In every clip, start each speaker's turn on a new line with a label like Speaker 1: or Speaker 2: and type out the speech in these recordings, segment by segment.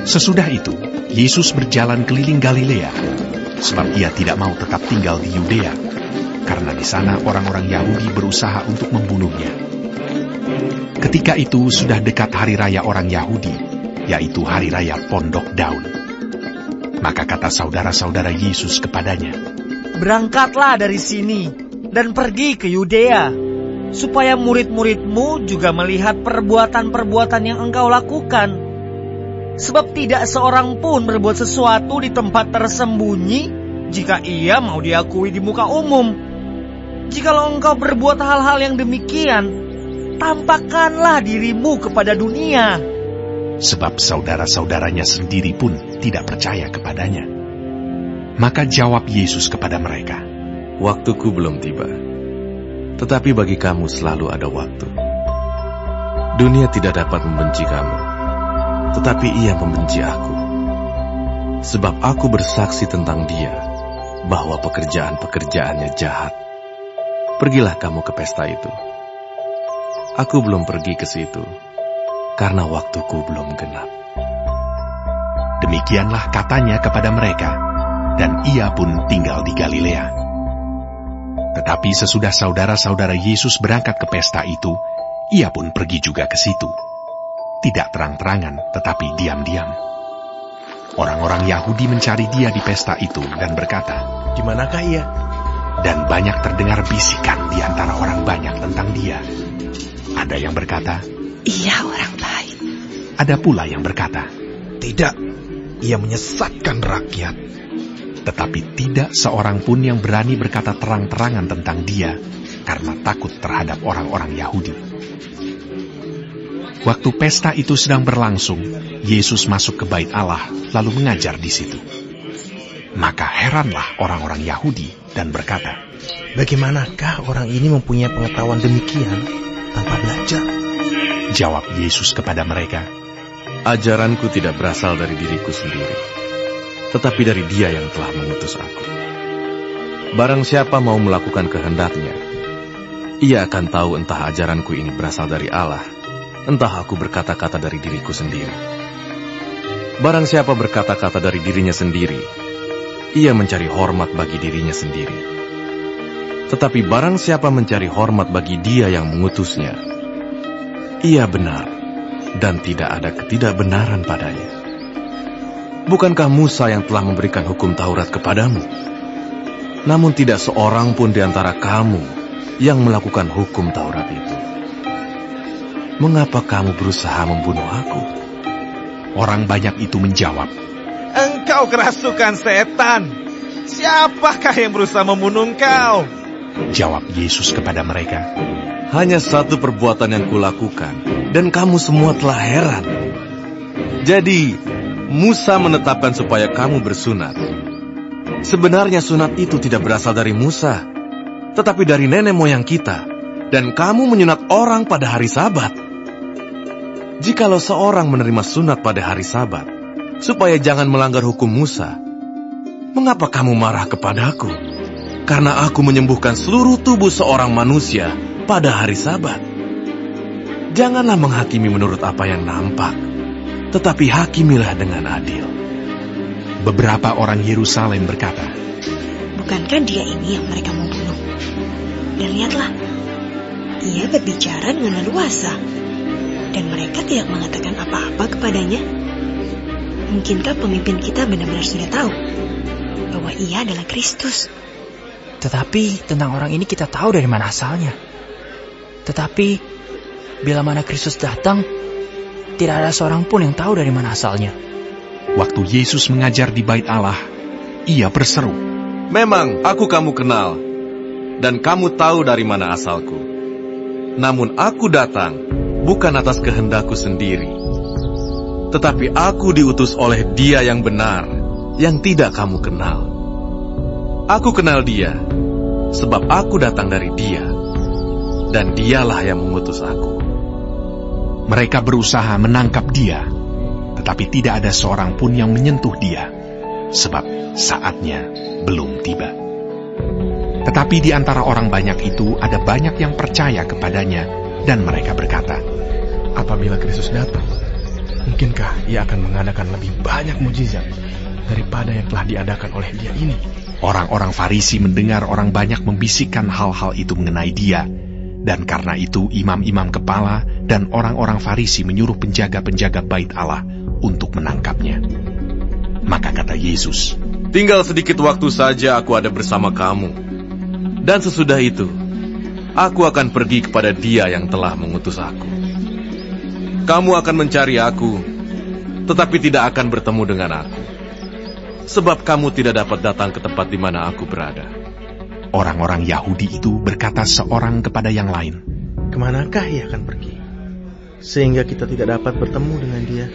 Speaker 1: Sesudah itu, Yesus berjalan keliling Galilea, sebab ia tidak mau tetap tinggal di Yudea, karena di sana orang-orang Yahudi berusaha untuk membunuhnya. Ketika itu sudah dekat hari raya orang Yahudi, yaitu hari raya Pondok Daun. Maka kata saudara-saudara Yesus kepadanya,
Speaker 2: "Berangkatlah dari sini dan pergi ke Yudea, supaya murid-muridmu juga melihat perbuatan-perbuatan yang engkau lakukan. Sebab tidak seorang pun berbuat sesuatu di tempat tersembunyi jika ia mau diakui di muka umum. Jikalau engkau berbuat hal-hal yang demikian, tampakkanlah dirimu kepada dunia."
Speaker 1: Sebab saudara-saudaranya sendiri pun tidak percaya kepadanya. Maka jawab Yesus kepada mereka,
Speaker 3: "Waktuku belum tiba, tetapi bagi kamu selalu ada waktu. Dunia tidak dapat membenci kamu, tetapi ia membenci aku. Sebab aku bersaksi tentang dia, bahwa pekerjaan-pekerjaannya jahat. Pergilah kamu ke pesta itu. Aku belum pergi ke situ, karena waktuku belum genap."
Speaker 1: Demikianlah katanya kepada mereka, dan ia pun tinggal di Galilea. Tetapi sesudah saudara-saudara Yesus berangkat ke pesta itu, ia pun pergi juga ke situ. Tidak terang-terangan, tetapi diam-diam. Orang-orang Yahudi mencari dia di pesta itu dan berkata,
Speaker 4: "Di manakah ia?"
Speaker 1: Dan banyak terdengar bisikan di antara orang banyak tentang dia. Ada yang berkata,
Speaker 5: "Ia orang baik."
Speaker 1: Ada pula yang berkata,
Speaker 4: "Tidak, ia menyesatkan rakyat."
Speaker 1: Tetapi tidak seorang pun yang berani berkata terang-terangan tentang dia, karena takut terhadap orang-orang Yahudi. Waktu pesta itu sedang berlangsung, Yesus masuk ke bait Allah, lalu mengajar di situ. Maka heranlah orang-orang Yahudi dan berkata,
Speaker 4: "Bagaimanakah orang ini mempunyai pengetahuan demikian tanpa belajar?"
Speaker 1: Jawab Yesus kepada mereka,
Speaker 3: "Ajaranku tidak berasal dari diriku sendiri, tetapi dari Dia yang telah mengutus aku. Barang siapa mau melakukan kehendaknya, ia akan tahu entah ajaranku ini berasal dari Allah, entah aku berkata-kata dari diriku sendiri. Barang siapa berkata-kata dari dirinya sendiri, ia mencari hormat bagi dirinya sendiri. Tetapi barang siapa mencari hormat bagi Dia yang mengutusnya, ia benar, dan tidak ada ketidakbenaran padanya. Bukankah Musa yang telah memberikan hukum Taurat kepadamu? Namun tidak seorang pun di antara kamu yang melakukan hukum Taurat itu. Mengapa kamu berusaha membunuh aku?"
Speaker 1: Orang banyak itu menjawab,
Speaker 6: "Engkau kerasukan setan. Siapakah yang berusaha membunuh engkau?"
Speaker 1: Jawab Yesus kepada mereka,
Speaker 3: "Hanya satu perbuatan yang kulakukan, dan kamu semua telah heran. Jadi, Musa menetapkan supaya kamu bersunat. Sebenarnya sunat itu tidak berasal dari Musa, tetapi dari nenek moyang kita, dan kamu menyunat orang pada hari Sabat. Jikalau seorang menerima sunat pada hari Sabat, supaya jangan melanggar hukum Musa, mengapa kamu marah kepadaku? Karena aku menyembuhkan seluruh tubuh seorang manusia pada hari Sabat. Janganlah menghakimi menurut apa yang nampak, tetapi hakimilah dengan adil."
Speaker 1: Beberapa orang Yerusalem berkata,
Speaker 5: Bukankah dia ini yang mereka mau bunuh? Dan lihatlah, ia berbicara dengan leluasa, dan mereka tidak mengatakan apa-apa kepadanya. Mungkinkah pemimpin kita benar-benar sudah tahu bahwa ia adalah Kristus?
Speaker 2: Tetapi tentang orang ini kita tahu dari mana asalnya. Tetapi bila mana Kristus datang, tidak ada seorang pun yang tahu dari mana asalnya."
Speaker 1: Waktu Yesus mengajar di bait Allah, ia berseru,
Speaker 3: "Memang aku kamu kenal, dan kamu tahu dari mana asalku. Namun aku datang bukan atas kehendakku sendiri, tetapi aku diutus oleh Dia yang benar, yang tidak kamu kenal. Aku kenal Dia, sebab aku datang dari Dia, dan Dialah yang mengutus aku."
Speaker 1: Mereka berusaha menangkap dia, tetapi tidak ada seorang pun yang menyentuh dia, sebab saatnya belum tiba. Tetapi di antara orang banyak itu ada banyak yang percaya kepadanya, dan mereka berkata,
Speaker 4: "Apabila Kristus datang, Mungkinkah ia akan mengadakan lebih banyak mujizat daripada yang telah diadakan oleh dia ini?
Speaker 1: Orang-orang Farisi mendengar orang banyak membisikkan hal-hal itu mengenai dia, dan karena itu imam-imam kepala dan orang-orang Farisi menyuruh penjaga-penjaga bait Allah untuk menangkapnya. Maka kata Yesus,
Speaker 3: "Tinggal sedikit waktu saja aku ada bersama kamu, dan sesudah itu aku akan pergi kepada Dia yang telah mengutus aku. Kamu akan mencari aku, tetapi tidak akan bertemu dengan aku, sebab kamu tidak dapat datang ke tempat di mana aku berada."
Speaker 1: Orang-orang Yahudi itu berkata seorang kepada yang lain,
Speaker 4: "Kemanakah ia akan pergi, sehingga kita tidak dapat bertemu dengan dia?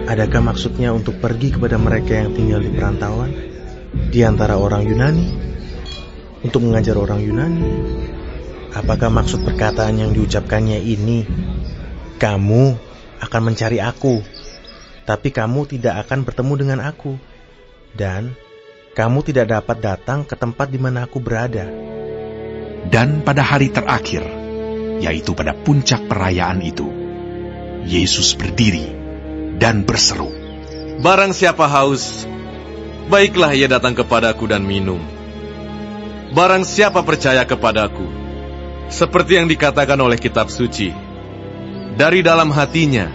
Speaker 4: Adakah maksudnya untuk pergi kepada mereka yang tinggal di perantauan, di antara orang Yunani, untuk mengajar orang Yunani? Apakah maksud perkataan yang diucapkannya ini, kamu akan mencari aku, tapi kamu tidak akan bertemu dengan aku, dan kamu tidak dapat datang ke tempat di mana aku berada?"
Speaker 1: Dan pada hari terakhir, yaitu pada puncak perayaan itu, Yesus berdiri dan berseru,
Speaker 3: "Barang siapa haus, baiklah ia datang kepadaku dan minum. Barang siapa percaya kepadaku, seperti yang dikatakan oleh kitab suci, dari dalam hatinya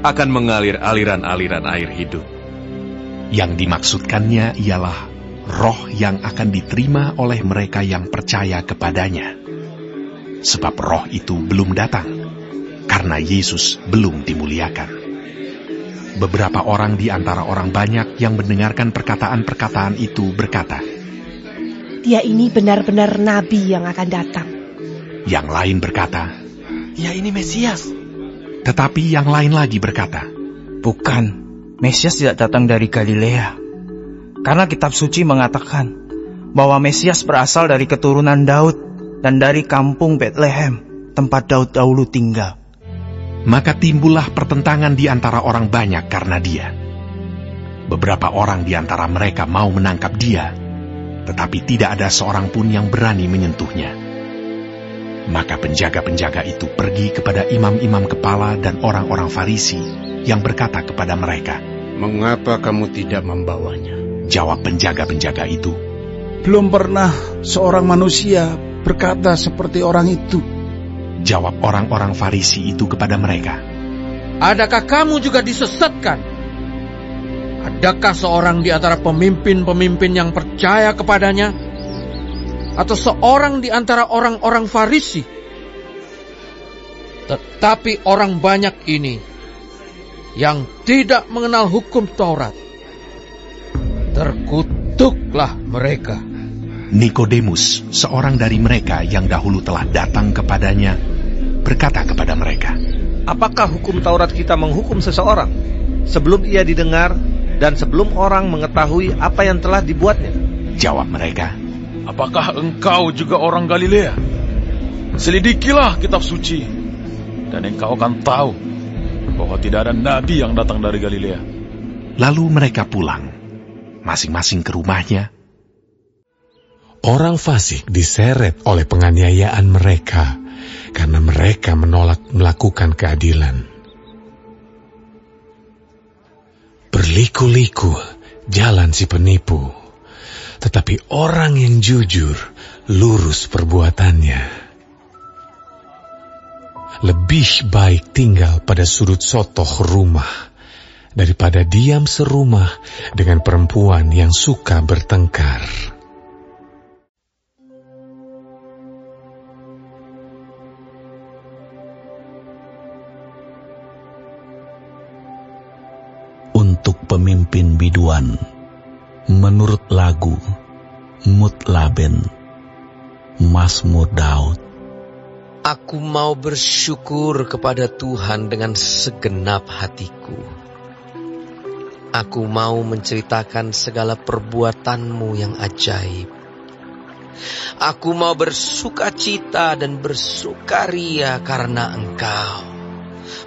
Speaker 3: akan mengalir aliran-aliran air hidup."
Speaker 1: Yang dimaksudkannya ialah roh yang akan diterima oleh mereka yang percaya kepadanya. Sebab roh itu belum datang, karena Yesus belum dimuliakan. Beberapa orang di antara orang banyak yang mendengarkan perkataan-perkataan itu berkata,
Speaker 7: "Dia ini benar-benar nabi yang akan datang."
Speaker 1: Yang lain berkata,
Speaker 2: "Ya, ini Mesias."
Speaker 1: Tetapi yang lain lagi berkata,
Speaker 8: "Bukan, Mesias tidak datang dari Galilea. Karena kitab suci mengatakan bahwa Mesias berasal dari keturunan Daud dan dari kampung Bethlehem, tempat Daud dahulu tinggal."
Speaker 1: Maka timbullah pertentangan di antara orang banyak karena dia. Beberapa orang di antara mereka mau menangkap dia, tetapi tidak ada seorang pun yang berani menyentuhnya. Maka penjaga-penjaga itu pergi kepada imam-imam kepala dan orang-orang Farisi yang berkata kepada mereka,
Speaker 9: "Mengapa kamu tidak membawanya?"
Speaker 1: Jawab penjaga-penjaga itu,
Speaker 10: "Belum pernah seorang manusia berkata seperti orang itu."
Speaker 1: Jawab orang-orang Farisi itu kepada mereka,
Speaker 11: "Adakah kamu juga disesatkan? Adakah seorang di antara pemimpin-pemimpin yang percaya kepadanya? Atau seorang di antara orang-orang Farisi? Tetapi orang banyak ini yang tidak mengenal hukum Taurat, terkutuklah mereka."
Speaker 1: Nikodemus, seorang dari mereka yang dahulu telah datang kepadanya, berkata kepada mereka,
Speaker 6: Apakah hukum Taurat kita menghukum seseorang sebelum ia didengar dan sebelum orang mengetahui apa yang telah dibuatnya?
Speaker 1: Jawab mereka,
Speaker 12: "Apakah engkau juga orang Galilea? Selidikilah kitab suci, dan engkau akan tahu bahwa tidak ada nabi yang datang dari Galilea."
Speaker 1: Lalu mereka pulang, masing-masing ke rumahnya.
Speaker 13: Orang fasik diseret oleh penganiayaan mereka karena mereka menolak melakukan keadilan. Berliku-liku jalan si penipu, tetapi orang yang jujur lurus perbuatannya. Lebih baik tinggal pada sudut sotoh rumah daripada diam serumah dengan perempuan yang suka bertengkar.
Speaker 14: Untuk pemimpin biduan, menurut lagu Mutlaben, Mazmur Daud.
Speaker 15: Aku mau bersyukur kepada Tuhan dengan segenap hatiku. Aku mau menceritakan segala perbuatan-Mu yang ajaib. Aku mau bersukacita dan bersukaria karena Engkau.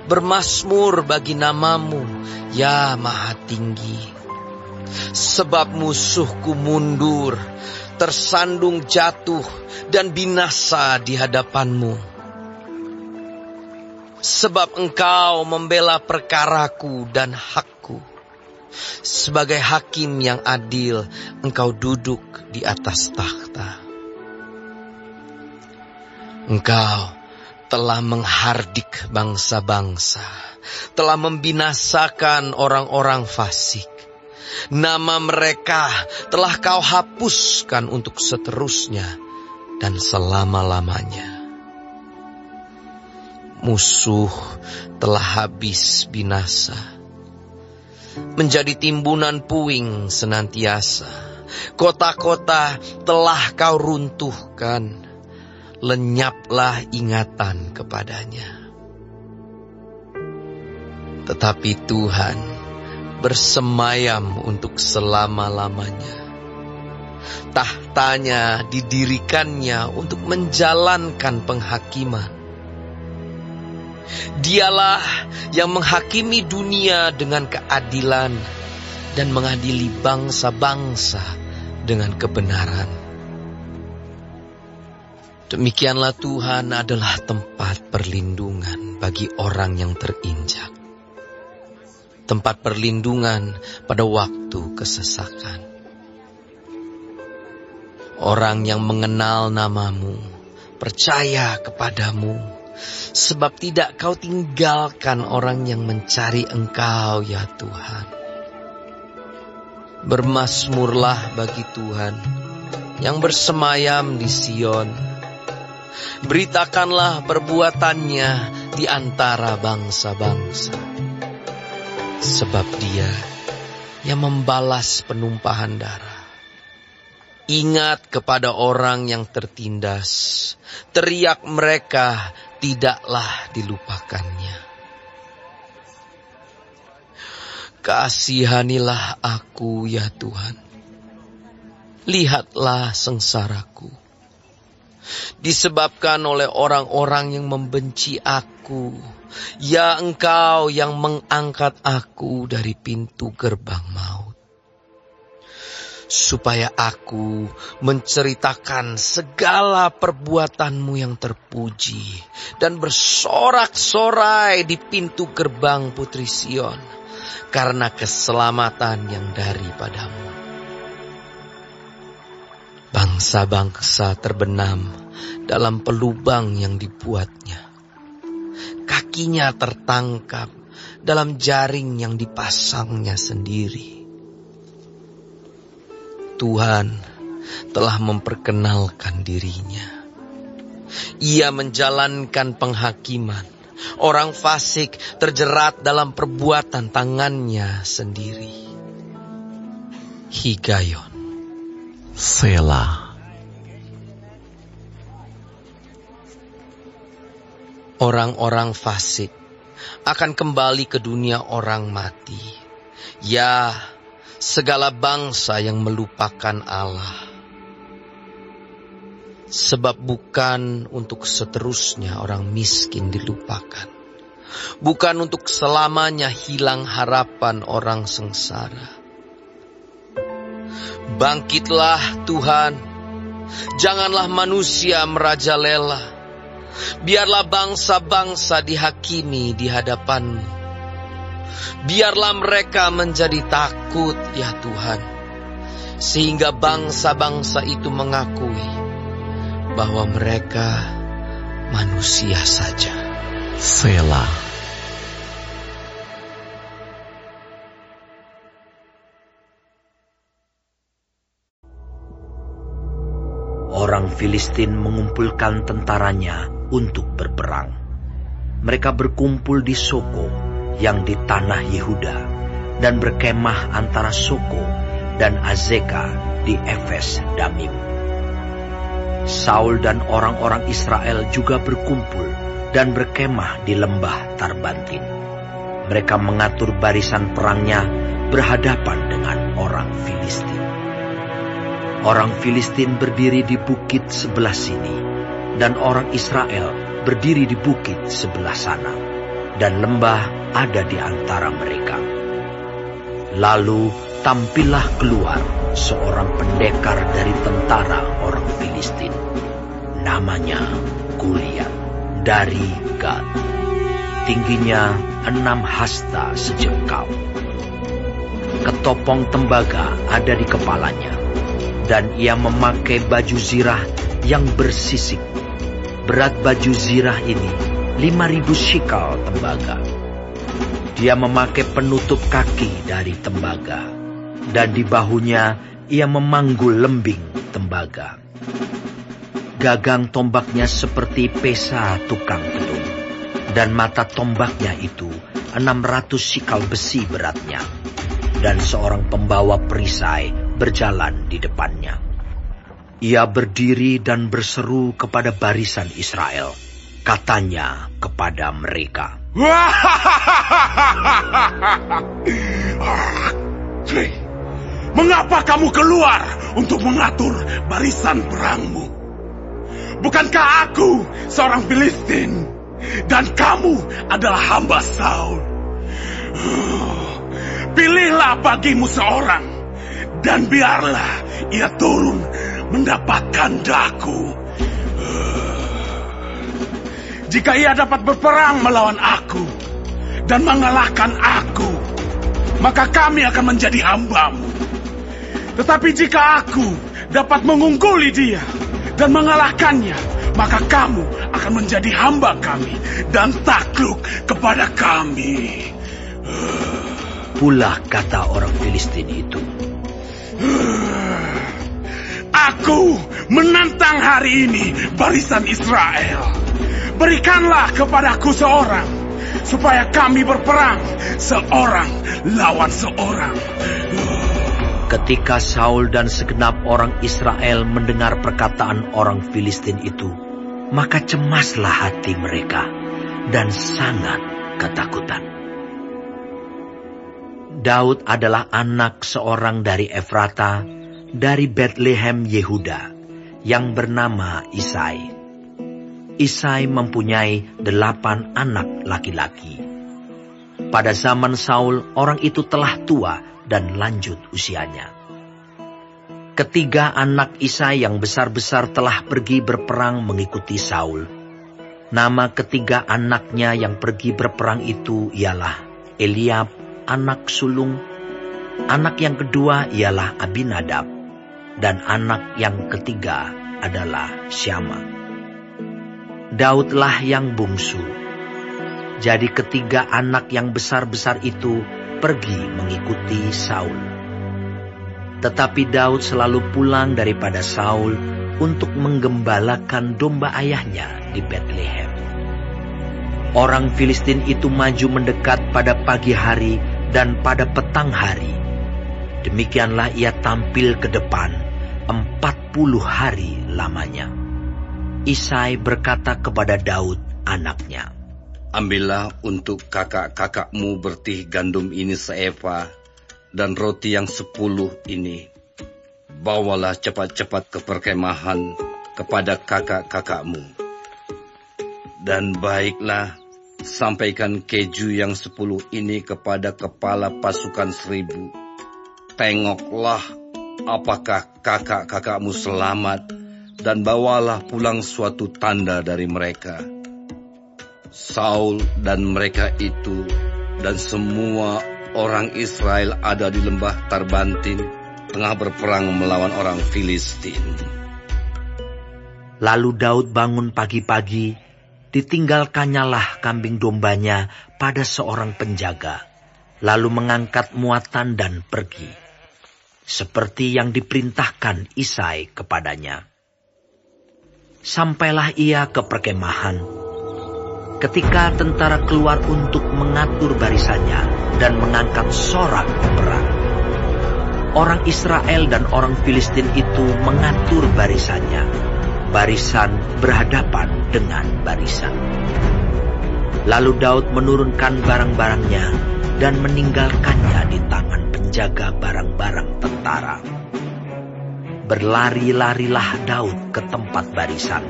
Speaker 15: Bermazmur bagi nama-Mu, ya Maha Tinggi. Sebab musuhku mundur, tersandung jatuh, dan binasa di hadapan-Mu. sebab Engkau membela perkaraku dan hakku. Sebagai hakim yang adil, Engkau duduk di atas takhta. Engkau telah menghardik bangsa-bangsa, telah membinasakan orang-orang fasik. Nama mereka telah Kau hapuskan untuk seterusnya dan selama-lamanya. Musuh telah habis binasa, menjadi timbunan puing senantiasa. Kota-kota telah Kau runtuhkan, lenyaplah ingatan kepadanya. Tetapi Tuhan bersemayam untuk selama-lamanya. Tahtanya didirikannya untuk menjalankan penghakiman. Dialah yang menghakimi dunia dengan keadilan dan mengadili bangsa-bangsa dengan kebenaran. Demikianlah Tuhan adalah tempat perlindungan bagi orang yang terinjak. Tempat perlindungan pada waktu kesesakan. Orang yang mengenal nama-Mu percaya kepadamu, sebab tidak Kau tinggalkan orang yang mencari Engkau, ya Tuhan. Bermasmurlah bagi Tuhan yang bersemayam di Sion. Beritakanlah perbuatannya di antara bangsa-bangsa. Sebab Dia yang membalas penumpahan darah. Ingat kepada orang yang tertindas. Teriak mereka, tidaklah dilupakannya. Kasihanilah aku, ya Tuhan. Lihatlah sengsaraku. Disebabkan oleh orang-orang yang membenci aku. Ya Engkau yang mengangkat aku dari pintu gerbang maut. Supaya aku menceritakan segala perbuatan-Mu yang terpuji dan bersorak-sorai di pintu gerbang Putri Sion karena keselamatan yang daripadamu. Bangsa-bangsa terbenam dalam pelubang yang dibuatnya. Kakinya tertangkap dalam jaring yang dipasangnya sendiri. Tuhan telah memperkenalkan diri-Nya. Ia menjalankan penghakiman. Orang fasik terjerat dalam perbuatan tangannya sendiri. Higayon.
Speaker 14: Selah.
Speaker 15: Orang-orang fasik akan kembali ke dunia orang mati. Ya, segala bangsa yang melupakan Allah. Sebab bukan untuk seterusnya orang miskin dilupakan. Bukan untuk selamanya hilang harapan orang sengsara. Bangkitlah Tuhan, janganlah manusia merajalela. Biarlah bangsa-bangsa dihakimi di hadapan-Mu. Biarlah mereka menjadi takut, ya Tuhan, sehingga bangsa-bangsa itu mengakui bahwa mereka manusia saja.
Speaker 14: Selah.
Speaker 16: Orang Filistin mengumpulkan tentaranya untuk berperang. Mereka berkumpul di Soko yang di tanah Yehuda dan berkemah antara Soko dan Azeka di Efes Damim. Saul dan orang-orang Israel juga berkumpul dan berkemah di lembah Tarbantin. Mereka mengatur barisan perangnya berhadapan dengan orang Filistin. Orang Filistin berdiri di bukit sebelah sini, dan orang Israel berdiri di bukit sebelah sana, dan lembah ada di antara mereka. Lalu tampillah keluar seorang pendekar dari tentara orang Filistin. Namanya Goliat dari Gad. tingginya 6 hasta sejengkal. Ketopong tembaga ada di kepalanya, dan ia memakai baju zirah yang bersisik. Berat baju zirah ini 5.000 shikal tembaga. Dia memakai penutup kaki dari tembaga, dan di bahunya ia memanggul lembing tembaga. Gagang tombaknya seperti pesa tukang pedung, dan mata tombaknya itu 600 shikal besi beratnya, dan seorang pembawa perisai berjalan di depannya. Ia berdiri dan berseru kepada barisan Israel. Katanya kepada mereka,
Speaker 17: mengapa kamu keluar untuk mengatur barisan perangmu? Bukankah aku seorang Filistin, dan kamu adalah hamba Saul? Pilihlah bagimu seorang, dan biarlah ia turun mendapatkan daku. Jika ia dapat berperang melawan aku dan mengalahkan aku, maka kami akan menjadi hambamu. Tetapi jika aku dapat mengungguli dia dan mengalahkannya, maka kamu akan menjadi hamba kami dan takluk kepada kami.
Speaker 16: Pula kata orang Filistin itu,
Speaker 17: aku menantang hari ini barisan Israel. Berikanlah kepadaku seorang, supaya kami berperang seorang lawan seorang.
Speaker 16: Ketika Saul dan segenap orang Israel mendengar perkataan orang Filistin itu, maka cemaslah hati mereka dan sangat ketakutan. Daud adalah anak seorang dari Efrata, dari Betlehem Yehuda, yang bernama Isai. Isai mempunyai 8 anak laki-laki. Pada zaman Saul, orang itu telah tua dan lanjut usianya. Ketiga anak Isai yang besar-besar telah pergi berperang mengikuti Saul. Nama ketiga anaknya yang pergi berperang itu ialah Eliab, anak sulung. Anak yang kedua ialah Abinadab, dan anak yang ketiga adalah Syama. Daudlah yang bungsu. Jadi ketiga anak yang besar-besar itu pergi mengikuti Saul. Tetapi Daud selalu pulang daripada Saul untuk menggembalakan domba ayahnya di Betlehem. Orang Filistin itu maju mendekat pada pagi hari dan pada petang hari. Demikianlah ia tampil ke depan 40 hari lamanya. Isai berkata kepada Daud anaknya,
Speaker 18: ambillah untuk kakak-kakakmu bertih gandum ini seeva, dan roti yang 10 ini. Bawalah cepat-cepat ke perkemahan kepada kakak-kakakmu. Dan baiklah, sampaikan keju yang 10 ini kepada kepala pasukan 1000. Tengoklah apakah kakak-kakakmu selamat, dan bawalah pulang suatu tanda dari mereka. Saul dan mereka itu dan semua orang Israel ada di lembah Tarbantin, tengah berperang melawan orang Filistin.
Speaker 16: Lalu Daud bangun pagi-pagi, ditinggalkannyalah kambing dombanya pada seorang penjaga, lalu mengangkat muatan dan pergi, seperti yang diperintahkan Isai kepadanya. Sampailah ia ke perkemahan. Ketika tentara keluar untuk mengatur barisannya dan mengangkat sorak perang, orang Israel dan orang Filistin itu mengatur barisannya. Barisan berhadapan dengan barisan. Lalu Daud menurunkan barang-barangnya dan meninggalkannya di tangan penjaga barang-barang tentara. Berlari-larilah Daud ke tempat barisan.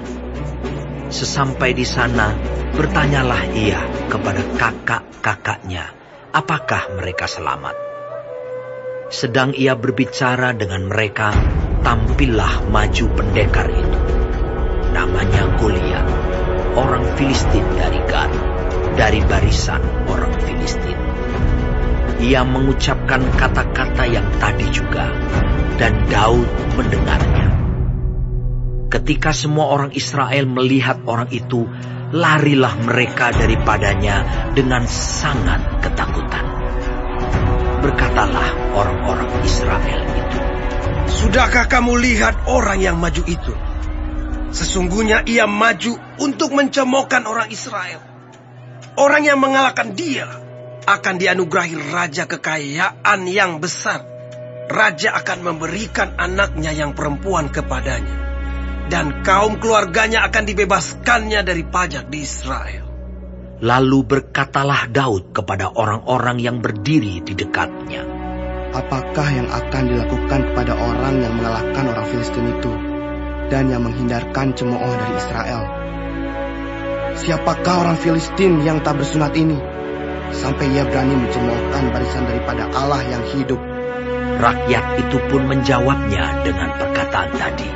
Speaker 16: Sesampai di sana, bertanyalah ia kepada kakak-kakaknya, apakah mereka selamat. Sedang ia berbicara dengan mereka, tampillah maju pendekar itu. Namanya Goliat, orang Filistin dari Gat. dari barisan orang Filistin. Ia mengucapkan kata-kata yang tadi juga, dan Daud mendengarnya. Ketika semua orang Israel melihat orang itu, larilah mereka daripadanya dengan sangat ketakutan. Berkatalah orang-orang Israel itu,
Speaker 19: "Sudahkah kamu lihat orang yang maju itu? Sesungguhnya ia maju untuk mencemoohkan orang Israel. Orang yang mengalahkan dia akan dianugerahi raja kekayaan yang besar. Raja akan memberikan anaknya yang perempuan kepadanya, dan kaum keluarganya akan dibebaskannya dari pajak di Israel."
Speaker 16: Lalu berkatalah Daud kepada orang-orang yang berdiri di dekatnya,
Speaker 20: "Apakah yang akan dilakukan kepada orang yang mengalahkan orang Filistin itu dan yang menghindarkan cemooh dari Israel? Siapakah orang Filistin yang tak bersunat ini, sampai ia berani mencemoohkan barisan daripada Allah yang hidup?"
Speaker 16: Rakyat itu pun menjawabnya dengan perkataan tadi,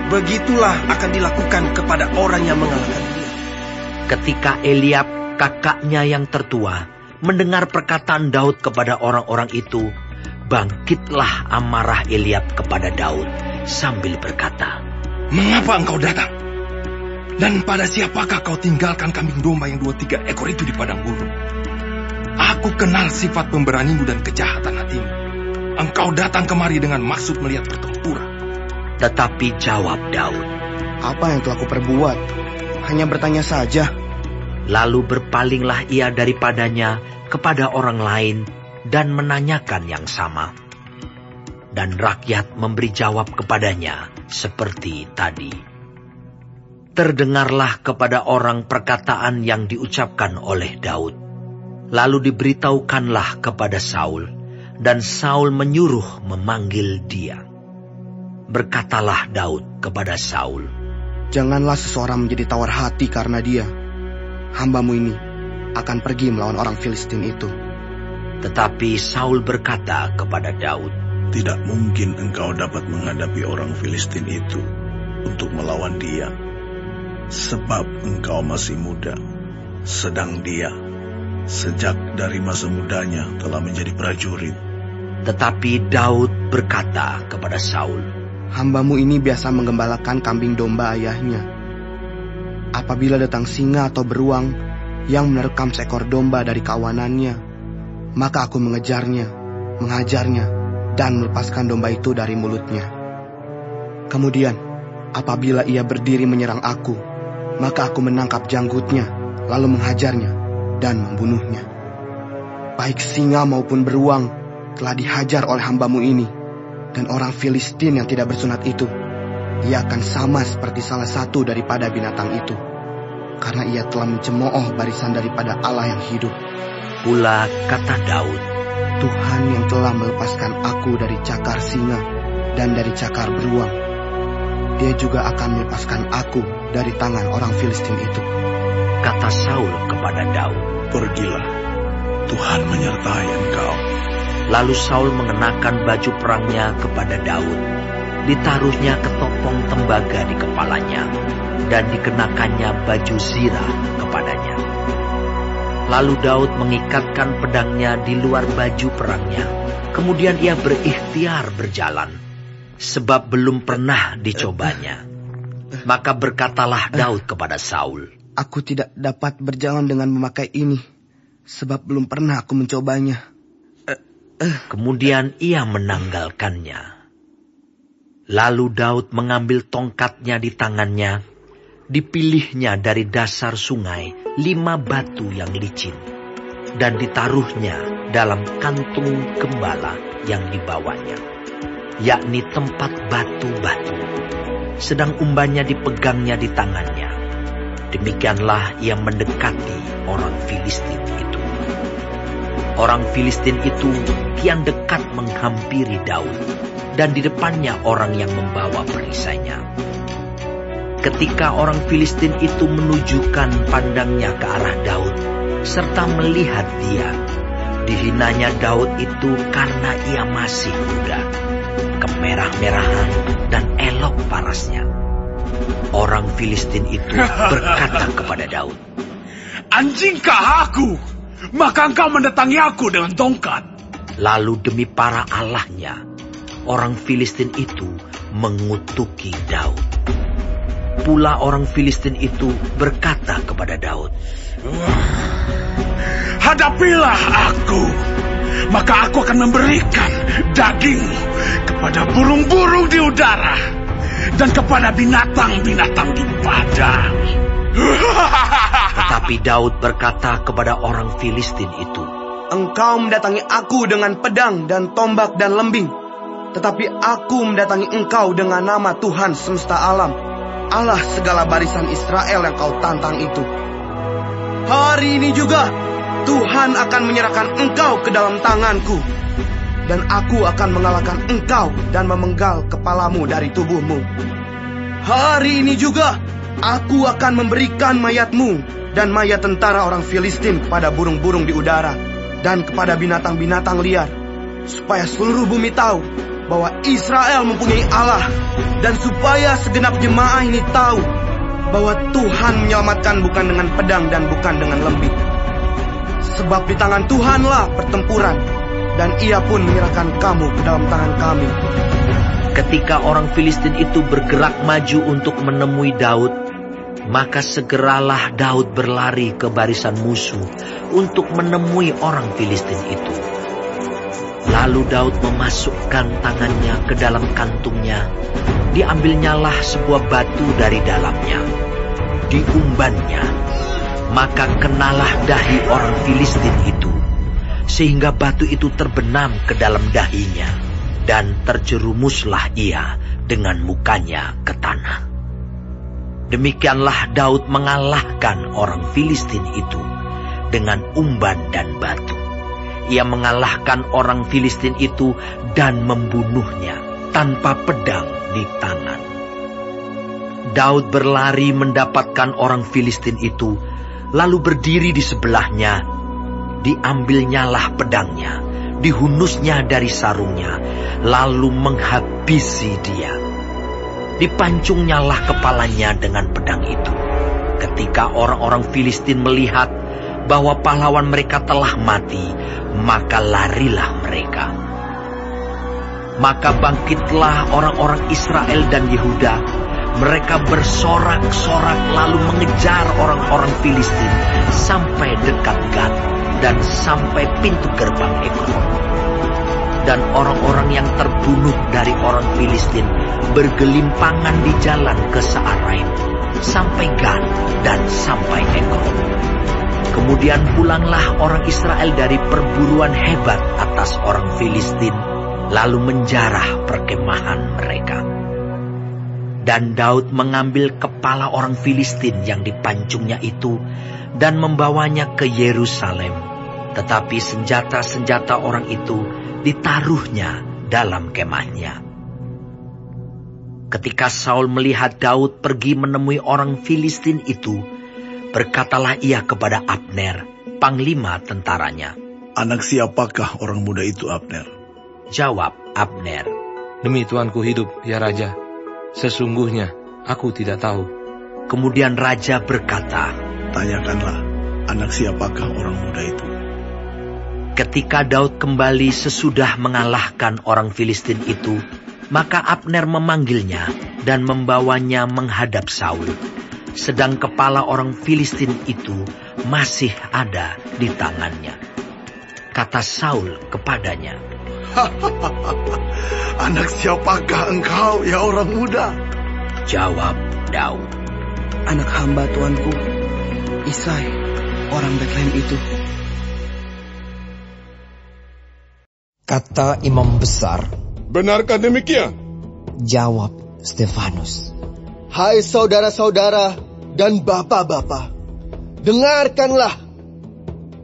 Speaker 19: "Begitulah akan dilakukan kepada orang yang mengalahkan dia."
Speaker 16: Ketika Eliab, kakaknya yang tertua, mendengar perkataan Daud kepada orang-orang itu, bangkitlah amarah Eliab kepada Daud sambil berkata,
Speaker 17: "Mengapa engkau datang? Dan pada siapakah kau tinggalkan kambing domba yang 2-3 ekor itu di padang gurun? Aku kenal sifat pemberanimu dan kejahatan hatimu. Engkau datang kemari dengan maksud melihat pertempuran."
Speaker 16: Tetapi jawab Daud,
Speaker 20: "Apa yang telah kuperbuat? Hanya bertanya saja."
Speaker 16: Lalu berpalinglah ia daripadanya kepada orang lain dan menanyakan yang sama. Dan rakyat memberi jawab kepadanya seperti tadi. Terdengarlah kepada orang perkataan yang diucapkan oleh Daud. Lalu diberitahukanlah kepada Saul, dan Saul menyuruh memanggil dia. Berkatalah Daud kepada Saul,
Speaker 20: "Janganlah seseorang menjadi tawar hati karena dia. Hambamu ini akan pergi melawan orang Filistin itu."
Speaker 16: Tetapi Saul berkata kepada Daud,
Speaker 10: "Tidak mungkin engkau dapat menghadapi orang Filistin itu untuk melawan dia, sebab engkau masih muda, sedang dia sejak dari masa mudanya telah menjadi prajurit."
Speaker 16: Tetapi Daud berkata kepada Saul,
Speaker 20: "Hambamu ini biasa menggembalakan kambing domba ayahnya. Apabila datang singa atau beruang yang menerkam seekor domba dari kawanannya, maka aku mengejarnya, menghajarnya, dan melepaskan domba itu dari mulutnya. Kemudian, apabila ia berdiri menyerang aku, maka aku menangkap janggutnya, lalu menghajarnya dan membunuhnya. Baik singa maupun beruang telah dihajar oleh hambamu ini, dan orang Filistin yang tidak bersunat itu, ia akan sama seperti salah satu daripada binatang itu, karena ia telah mencemooh barisan daripada Allah yang hidup."
Speaker 16: Pula kata Daud,
Speaker 20: "Tuhan yang telah melepaskan aku dari cakar singa dan dari cakar beruang, Dia juga akan melepaskan aku dari tangan orang Filistin itu."
Speaker 16: Kata Saul kepada Daud,
Speaker 10: "Pergilah, Tuhan menyertai engkau."
Speaker 16: Lalu Saul mengenakan baju perangnya kepada Daud. Ditaruhnya ketopong tembaga di kepalanya, dan dikenakannya baju zirah kepadanya. Lalu Daud mengikatkan pedangnya di luar baju perangnya. Kemudian ia berikhtiar berjalan, sebab belum pernah dicobanya. Maka berkatalah Daud kepada Saul,
Speaker 20: "Aku tidak dapat berjalan dengan memakai ini, sebab belum pernah aku mencobanya."
Speaker 16: Kemudian ia menanggalkannya. Lalu Daud mengambil tongkatnya di tangannya. Dipilihnya dari dasar sungai 5 batu yang licin, dan ditaruhnya dalam kantung gembala yang dibawanya, yakni tempat batu-batu. Sedang umbannya dipegangnya di tangannya. Demikianlah ia mendekati orang Filistin itu. Orang Filistin itu kian dekat menghampiri Daud, dan di depannya orang yang membawa perisainya. Ketika orang Filistin itu menunjukkan pandangnya ke arah Daud, serta melihat dia, dihinanya Daud itu karena ia masih muda, kemerah-merahan dan elok parasnya. Orang Filistin itu berkata kepada Daud,
Speaker 17: Anjingkah aku? Maka engkau mendatangi aku dengan tongkat.
Speaker 16: Lalu demi para allahnya, orang Filistin itu mengutuki Daud. Pula orang Filistin itu berkata kepada Daud,
Speaker 17: hadapilah aku, maka aku akan memberikan dagingmu kepada burung-burung di udara dan kepada binatang-binatang di padang.
Speaker 16: Tetapi Daud berkata kepada orang Filistin itu,
Speaker 20: engkau mendatangi aku dengan pedang dan tombak dan lembing, tetapi aku mendatangi engkau dengan nama Tuhan semesta alam, Allah segala barisan Israel yang kau tantang itu. Hari ini juga Tuhan akan menyerahkan engkau ke dalam tanganku, dan aku akan mengalahkan engkau dan memenggal kepalamu dari tubuhmu. Hari ini juga aku akan memberikan mayatmu dan mayat tentara orang Filistin kepada burung-burung di udara dan kepada binatang-binatang liar, supaya seluruh bumi tahu bahwa Israel mempunyai Allah, dan supaya segenap jemaah ini tahu bahwa Tuhan menyelamatkan bukan dengan pedang dan bukan dengan lembing. Sebab di tangan Tuhanlah pertempuran, dan Ia pun menyerahkan kamu ke dalam tangan kami.
Speaker 16: Ketika orang Filistin itu bergerak maju untuk menemui Daud, maka segeralah Daud berlari ke barisan musuh untuk menemui orang Filistin itu. Lalu Daud memasukkan tangannya ke dalam kantungnya, diambilnyalah sebuah batu dari dalamnya, diumbannya, maka kenalah dahi orang Filistin itu, sehingga batu itu terbenam ke dalam dahinya, dan terjerumuslah ia dengan mukanya ke tanah. Demikianlah Daud mengalahkan orang Filistin itu dengan umban dan batu. Ia mengalahkan orang Filistin itu dan membunuhnya tanpa pedang di tangan. Daud berlari mendapatkan orang Filistin itu, lalu berdiri di sebelahnya. Diambilnyalah pedangnya, dihunusnya dari sarungnya, lalu menghabisi dia. Dipancungnyalah kepalanya dengan pedang itu. Ketika orang-orang Filistin melihat bahwa pahlawan mereka telah mati, maka larilah mereka. Maka bangkitlah orang-orang Israel dan Yehuda. Mereka bersorak-sorak lalu mengejar orang-orang Filistin sampai dekat Gat dan sampai pintu gerbang Ekron. Dan orang-orang yang terbunuh dari orang Filistin bergelimpangan di jalan ke Saaraim, sampai Gat dan sampai Ekron. Kemudian pulanglah orang Israel dari perburuan hebat atas orang Filistin, lalu menjarah perkemahan mereka. Dan Daud mengambil kepala orang Filistin yang dipancungnya itu dan membawanya ke Yerusalem. Tetapi senjata-senjata orang itu ditaruhnya dalam kemahnya. Ketika Saul melihat Daud pergi menemui orang Filistin itu, berkatalah ia kepada Abner, panglima tentaranya,
Speaker 10: anak siapakah orang muda itu, Abner?
Speaker 16: Jawab Abner,
Speaker 3: demi Tuanku hidup, ya Raja, sesungguhnya aku tidak tahu.
Speaker 16: Kemudian Raja berkata,
Speaker 10: tanyakanlah, anak siapakah orang muda itu?
Speaker 16: Ketika Daud kembali sesudah mengalahkan orang Filistin itu, maka Abner memanggilnya dan membawanya menghadap Saul. Sedang kepala orang Filistin itu masih ada di tangannya. Kata Saul kepadanya,
Speaker 10: anak siapakah engkau, ya orang muda?
Speaker 16: Jawab Daud,
Speaker 20: anak hamba tuanku, Isai, orang Betlehem itu.
Speaker 15: Kata imam besar,
Speaker 21: benarkah demikian?
Speaker 15: Jawab Stefanus,
Speaker 22: hai saudara-saudara dan bapak-bapak, dengarkanlah.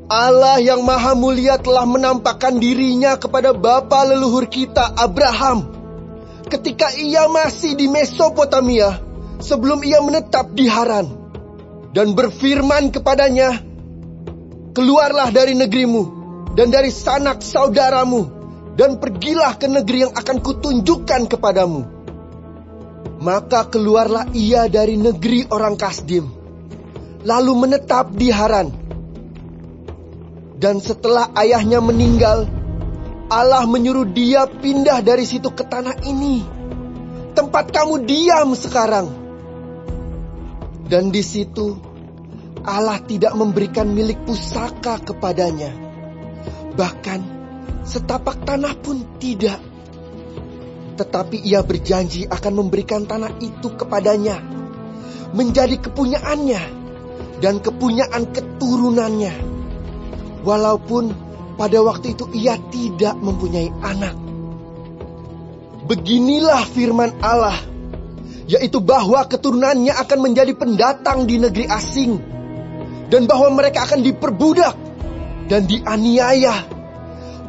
Speaker 22: Allah yang maha mulia telah menampakkan dirinya kepada bapa leluhur kita Abraham ketika ia masih di Mesopotamia sebelum ia menetap di Haran, dan berfirman kepadanya, keluarlah dari negerimu dan dari sanak saudaramu dan pergilah ke negeri yang akan kutunjukkan kepadamu. Maka keluarlah ia dari negeri orang Kasdim, lalu menetap di Haran. Dan setelah ayahnya meninggal, Allah menyuruh dia pindah dari situ ke tanah ini, tempat kamu diam sekarang. Dan di situ Allah tidak memberikan milik pusaka kepadanya, bahkan setapak tanah pun tidak. Tetapi ia berjanji akan memberikan tanah itu kepadanya, menjadi kepunyaannya dan kepunyaan keturunannya, walaupun pada waktu itu ia tidak mempunyai anak. Beginilah firman Allah, yaitu bahwa keturunannya akan menjadi pendatang di negeri asing, dan bahwa mereka akan diperbudak dan dianiaya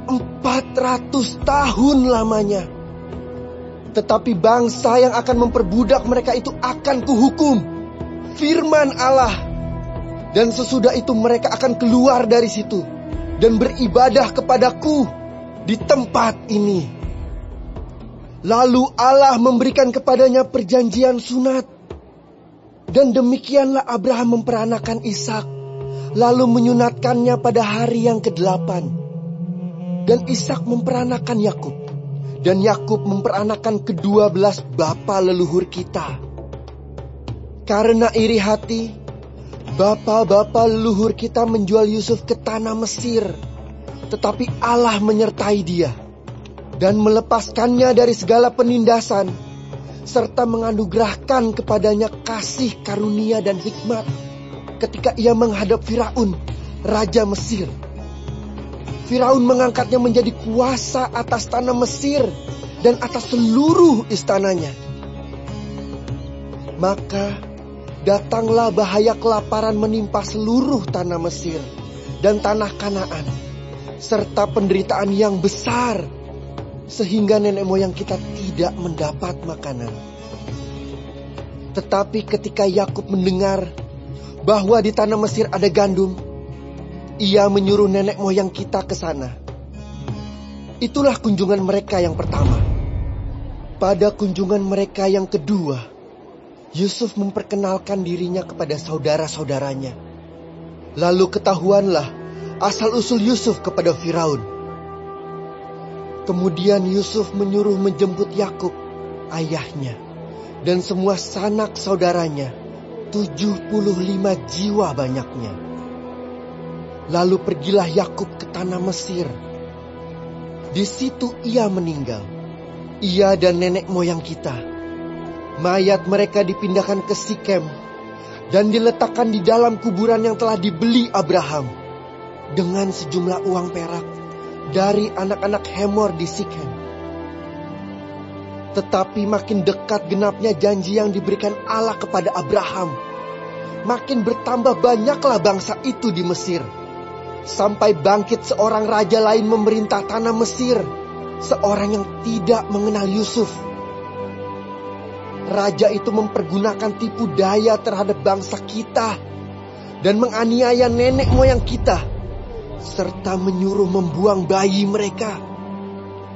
Speaker 22: 400 tahun lamanya. Tetapi bangsa yang akan memperbudak mereka itu akan kuhukum, firman Allah. Dan sesudah itu mereka akan keluar dari situ dan beribadah kepadaku di tempat ini. Lalu Allah memberikan kepadanya perjanjian sunat. Dan demikianlah Abraham memperanakan Ishak, lalu menyunatkannya pada hari yang ke-8. Dan Ishak memperanakan Yakub, dan Yakub memperanakan ke-12 bapa leluhur kita. Karena iri hati, bapa-bapa leluhur kita menjual Yusuf ke tanah Mesir. Tetapi Allah menyertai dia dan melepaskannya dari segala penindasan, serta menganugerahkan kepadanya kasih karunia dan hikmat ketika ia menghadap Firaun, raja Mesir. Firaun mengangkatnya menjadi kuasa atas tanah Mesir dan atas seluruh istananya. Maka datanglah bahaya kelaparan menimpa seluruh tanah Mesir dan tanah Kanaan, serta penderitaan yang besar, sehingga nenek moyang kita tidak mendapat makanan. Tetapi ketika Yakub mendengar bahwa di tanah Mesir ada gandum, ia menyuruh nenek moyang kita ke sana. Itulah kunjungan mereka yang pertama. Pada kunjungan mereka yang kedua, Yusuf memperkenalkan dirinya kepada saudara-saudaranya. Lalu ketahuanlah asal-usul Yusuf kepada Firaun. Kemudian Yusuf menyuruh menjemput Yakub, ayahnya, dan semua sanak saudaranya, 75 jiwa banyaknya. Lalu pergilah Yakub ke tanah Mesir. Di situ ia meninggal, ia dan nenek moyang kita. Mayat mereka dipindahkan ke Sikem dan diletakkan di dalam kuburan yang telah dibeli Abraham dengan sejumlah uang perak dari anak-anak Hemor di Sikem. Tetapi makin dekat genapnya janji yang diberikan Allah kepada Abraham, makin bertambah banyaklah bangsa itu di Mesir, sampai bangkit seorang raja lain memerintah tanah Mesir, seorang yang tidak mengenal Yusuf. Raja itu mempergunakan tipu daya terhadap bangsa kita dan menganiaya nenek moyang kita, serta menyuruh membuang bayi mereka,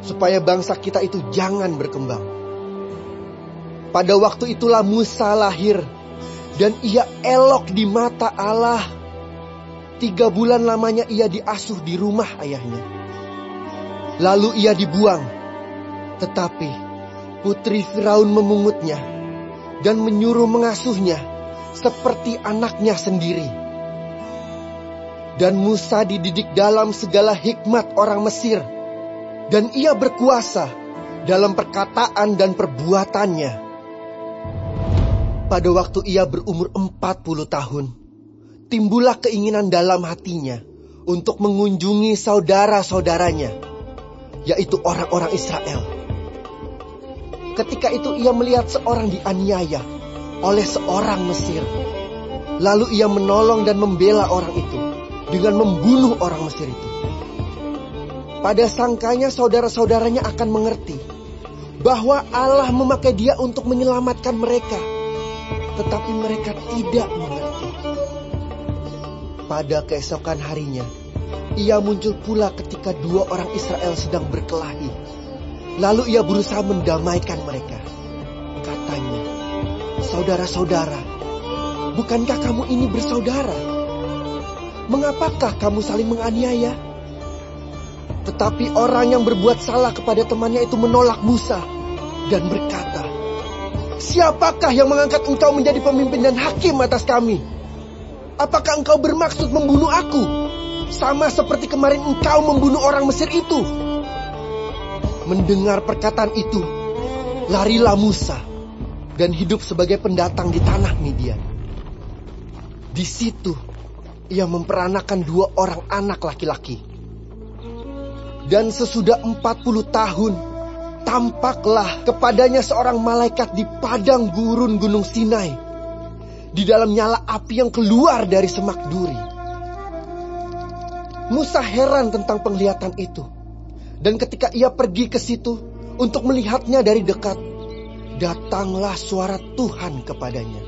Speaker 22: supaya bangsa kita itu jangan berkembang. Pada waktu itulah Musa lahir, dan ia elok di mata Allah. 3 bulan lamanya ia diasuh di rumah ayahnya. Lalu ia dibuang, tetapi putri Firaun memungutnya dan menyuruh mengasuhnya seperti anaknya sendiri. Dan Musa dididik dalam segala hikmat orang Mesir, dan ia berkuasa dalam perkataan dan perbuatannya. Pada waktu ia berumur 40 tahun, timbullah keinginan dalam hatinya untuk mengunjungi saudara-saudaranya, yaitu orang-orang Israel. Ketika itu ia melihat seorang dianiaya oleh seorang Mesir. Lalu ia menolong dan membela orang itu dengan membunuh orang Mesir itu. Pada sangkanya saudara-saudaranya akan mengerti bahwa Allah memakai dia untuk menyelamatkan mereka. Tetapi mereka tidak mengerti. Pada keesokan harinya, ia muncul pula ketika 2 orang Israel sedang berkelahi. Lalu ia berusaha mendamaikan mereka. Katanya, "Saudara-saudara, bukankah kamu ini bersaudara? Mengapakah kamu saling menganiaya? Tetapi orang yang berbuat salah kepada temannya itu menolak Musa dan berkata, siapakah yang mengangkat engkau menjadi pemimpin dan hakim atas kami? Apakah engkau bermaksud membunuh aku, sama seperti kemarin engkau membunuh orang Mesir itu? Mendengar perkataan itu, larilah Musa dan hidup sebagai pendatang di tanah Midian. Di situ, ia memperanakan 2 orang anak laki-laki. Dan sesudah 40 tahun, tampaklah kepadanya seorang malaikat di padang gurun Gunung Sinai, di dalam nyala api yang keluar dari semak duri. Musa heran tentang penglihatan itu. Dan ketika ia pergi ke situ untuk melihatnya dari dekat, datanglah suara Tuhan kepadanya.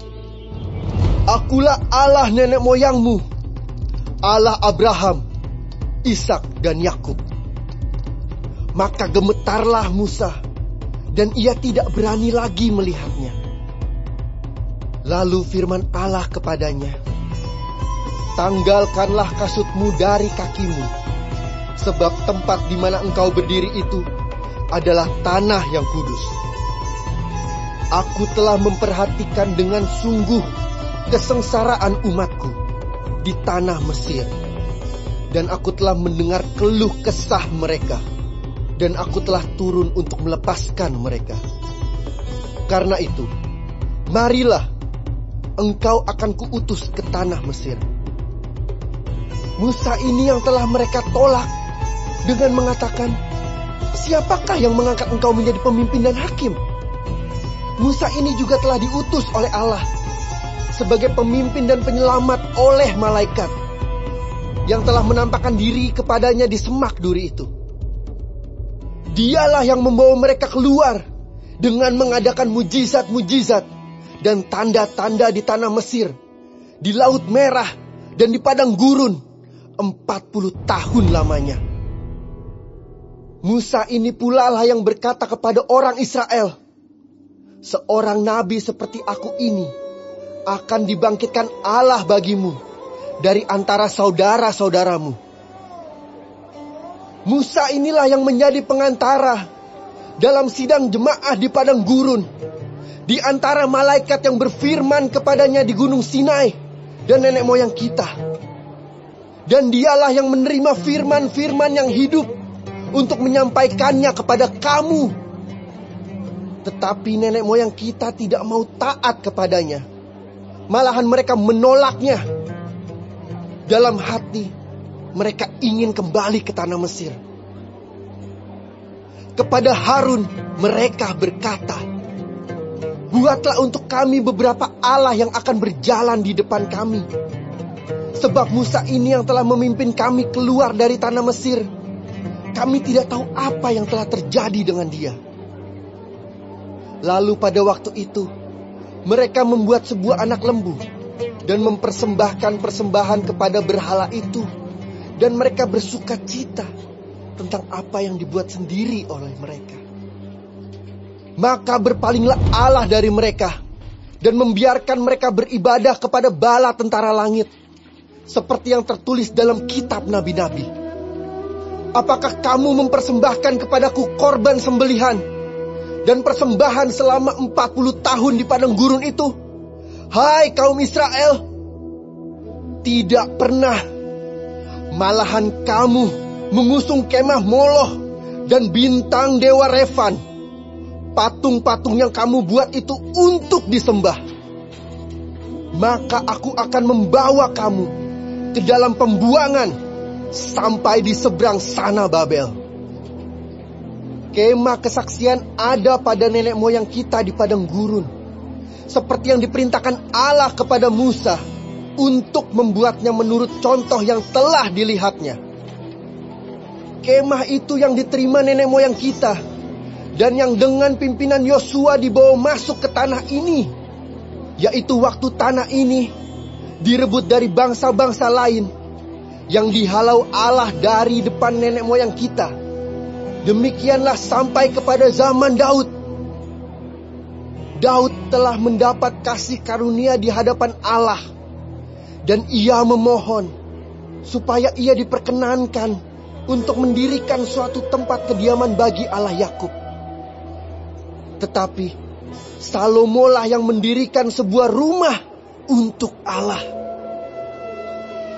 Speaker 22: Akulah Allah nenek moyangmu, Allah Abraham, Ishak dan Yakub. Maka gemetarlah Musa, dan ia tidak berani lagi melihatnya. Lalu firman Allah kepadanya, tanggalkanlah kasutmu dari kakimu, sebab tempat di mana engkau berdiri itu adalah tanah yang kudus. Aku telah memperhatikan dengan sungguh kesengsaraan umatku di tanah Mesir, dan aku telah mendengar keluh kesah mereka, dan aku telah turun untuk melepaskan mereka. Karena itu, marilah, engkau akan kuutus ke tanah Mesir. Musa ini yang telah mereka tolak dengan mengatakan, siapakah yang mengangkat engkau menjadi pemimpin dan hakim? Musa ini juga telah diutus oleh Allah sebagai pemimpin dan penyelamat oleh malaikat yang telah menampakkan diri kepadanya di semak duri itu. Dialah yang membawa mereka keluar dengan mengadakan mujizat-mujizat dan tanda-tanda di tanah Mesir, di Laut Merah, dan di padang gurun 40 tahun lamanya. Musa ini pula lah yang berkata kepada orang Israel, seorang nabi seperti aku ini akan dibangkitkan Allah bagimu dari antara saudara-saudaramu. Musa inilah yang menjadi pengantara dalam sidang jemaah di padang gurun, di antara malaikat yang berfirman kepadanya di Gunung Sinai dan nenek moyang kita. Dan dialah yang menerima firman-firman yang hidup untuk menyampaikannya kepada kamu. Tetapi nenek moyang kita tidak mau taat kepadanya. Malahan mereka menolaknya. Dalam hati, mereka ingin kembali ke tanah Mesir. Kepada Harun, mereka berkata, buatlah untuk kami beberapa Allah yang akan berjalan di depan kami. Sebab Musa ini yang telah memimpin kami keluar dari tanah Mesir. Kami tidak tahu apa yang telah terjadi dengan dia. Lalu pada waktu itu, mereka membuat sebuah anak lembu dan mempersembahkan persembahan kepada berhala itu. Dan mereka bersuka cita tentang apa yang dibuat sendiri oleh mereka. Maka berpalinglah Allah dari mereka dan membiarkan mereka beribadah kepada bala tentara langit, seperti yang tertulis dalam kitab nabi-nabi. Apakah kamu mempersembahkan kepadaku korban sembelihan dan persembahan selama 40 tahun di padang gurun itu? Hai kaum Israel, tidak pernah. Malahan kamu mengusung kemah Moloch dan bintang dewa Refan. Patung-patung yang kamu buat itu untuk disembah. Maka aku akan membawa kamu ke dalam pembuangan sampai di seberang sana Babel. Kemah kesaksian ada pada nenek moyang kita di padang gurun, seperti yang diperintahkan Allah kepada Musa untuk membuatnya menurut contoh yang telah dilihatnya. Kemah itu yang diterima nenek moyang kita, dan yang dengan pimpinan Yosua dibawa masuk ke tanah ini, yaitu waktu tanah ini direbut dari bangsa-bangsa lain yang dihalau Allah dari depan nenek moyang kita. Demikianlah sampai kepada zaman Daud. Daud telah mendapat kasih karunia di hadapan Allah, dan ia memohon supaya ia diperkenankan untuk mendirikan suatu tempat kediaman bagi Allah Yakub. Tetapi Salomolah yang mendirikan sebuah rumah untuk Allah.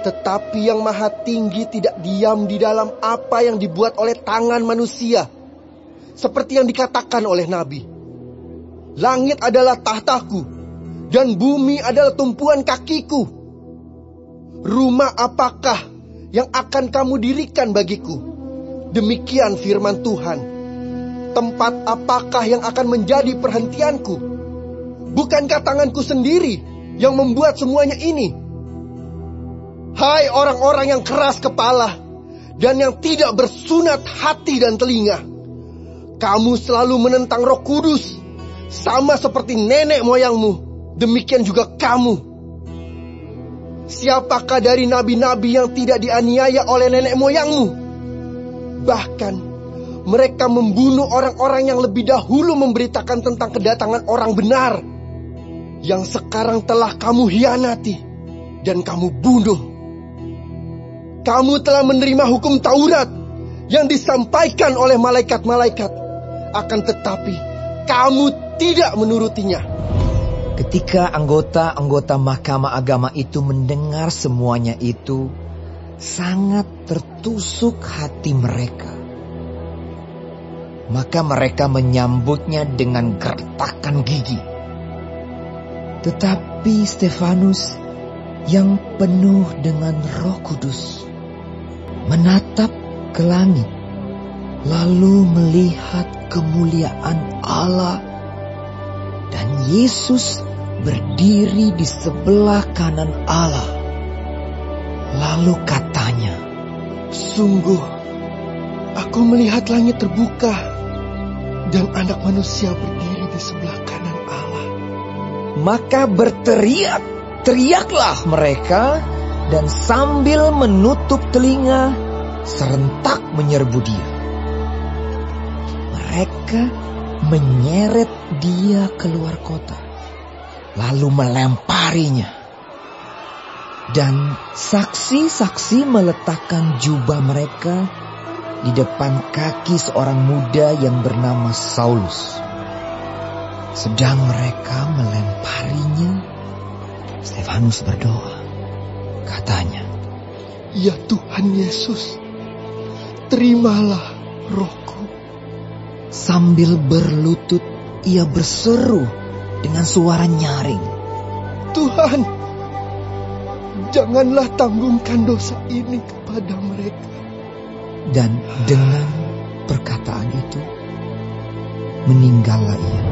Speaker 22: Tetapi yang Maha Tinggi tidak diam di dalam apa yang dibuat oleh tangan manusia, seperti yang dikatakan oleh Nabi. Langit adalah tahtaku, dan bumi adalah tumpuan kakiku. Rumah apakah yang akan kamu dirikan bagiku? Demikian firman Tuhan. Tempat apakah yang akan menjadi perhentianku? Bukankah tanganku sendiri yang membuat semuanya ini? Hai orang-orang yang keras kepala dan yang tidak bersunat hati dan telinga, kamu selalu menentang Roh Kudus, sama seperti nenek moyangmu, demikian juga kamu. Siapakah dari nabi-nabi yang tidak dianiaya oleh nenek moyangmu? Bahkan mereka membunuh orang-orang yang lebih dahulu memberitakan tentang kedatangan orang benar, yang sekarang telah kamu hianati dan kamu bunuh. Kamu telah menerima hukum Taurat yang disampaikan oleh malaikat-malaikat, akan tetapi kamu tidak menurutinya.
Speaker 4: Ketika anggota-anggota Mahkamah Agama itu mendengar semuanya itu, sangat tertusuk hati mereka. Maka mereka menyambutnya dengan gertakan gigi. Tetapi Stefanus yang penuh dengan Roh Kudus menatap ke langit, lalu melihat kemuliaan Allah dan Yesus berdiri di sebelah kanan Allah. Lalu katanya,
Speaker 22: sungguh aku melihat langit terbuka dan Anak Manusia berdiri di sebelah kanan Allah.
Speaker 4: Maka teriaklah mereka, dan sambil menutup telinga serentak menyerbu dia. Mereka menyeret dia keluar kota, lalu melemparinya. Dan saksi-saksi meletakkan jubah mereka di depan kaki seorang muda yang bernama Saulus. Sedang mereka melemparinya, Stefanus berdoa. Katanya,
Speaker 22: ya Tuhan Yesus, terimalah rohku.
Speaker 4: Sambil berlutut, ia berseru dengan suara nyaring,
Speaker 22: Tuhan, janganlah tanggungkan dosa ini kepada mereka.
Speaker 4: Dan dengan perkataan itu, meninggallah ia.